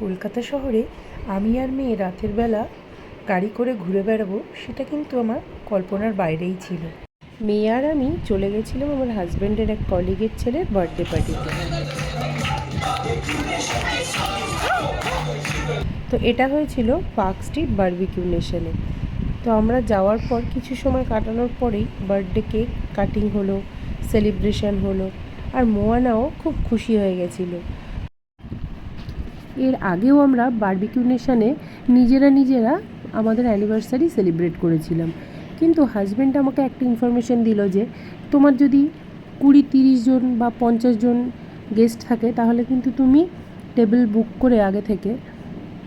কলকাতা শহরে আমি আর মেয়ে রাতের বেলা গাড়ি করে ঘুরে বেড়াবো সেটা কিন্তু আমার কল্পনার বাইরেই ছিল। মেয়ে আর আমি চলে গেছিলাম আমার হাজব্যান্ডের এক কলিগের ছেলের বার্থডে পার্টিতে। তো এটা হয়েছিল পার্ক স্ট্রিট বারবিকিউ নেশনে। তো আমরা যাওয়ার পর কিছু সময় কাটানোর পরেই বার্থডে কেক কাটিং হলো, সেলিব্রেশন হলো, আর মোয়ানাও খুব খুশি হয়ে গেছিলো। এর আগেও আমরা বারবিকিউ নেশনে নিজেরা আমাদের অ্যানিভার্সারি সেলিব্রেট করেছিলাম, কিন্তু হাজব্যান্ড আমাকে একটা ইনফরমেশন দিল যে তোমার যদি 20-30 জন বা 50 জন গেস্ট থাকে তাহলে কিন্তু তুমি টেবিল বুক করে আগে থেকে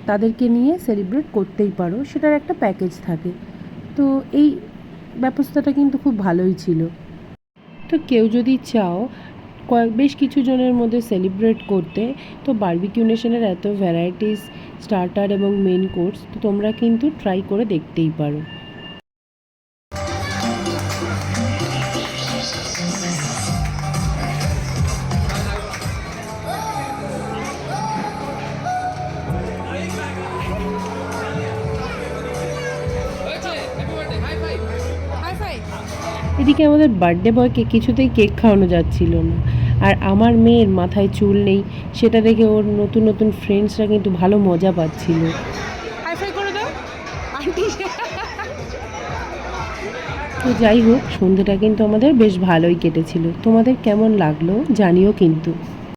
তাদেরকে নিয়ে সেলিব্রেট করতেই পারো, সেটার একটা প্যাকেজ থাকে। তো এই ব্যবস্থাটা কিন্তু খুব ভালোই ছিল। তো কেউ যদি চাও বেশ কিছু জনের মধ্যে সেলিব্রেট করতে, তো বারবিকিউ নেশনের এত ভ্যারাইটিস স্টার্টার এবং মেন কোর্স, তো তোমরা কিন্তু ট্রাই করে দেখতেই পারো। এদিকে আমাদের বার্থডে বয়কে কিছুতেই কেক খাওয়ানো যাচ্ছিল না, আর আমার মেয়ের মাথায় চুল নেই সেটা দেখে ওর নতুন নতুন ফ্রেন্ডসরা কিন্তু ভালো মজা পাচ্ছিল। তো যাই হোক, সন্ধ্যেটা কিন্তু আমাদের বেশ ভালোই কেটেছিল। তোমাদের কেমন লাগলো জানিও কিন্তু।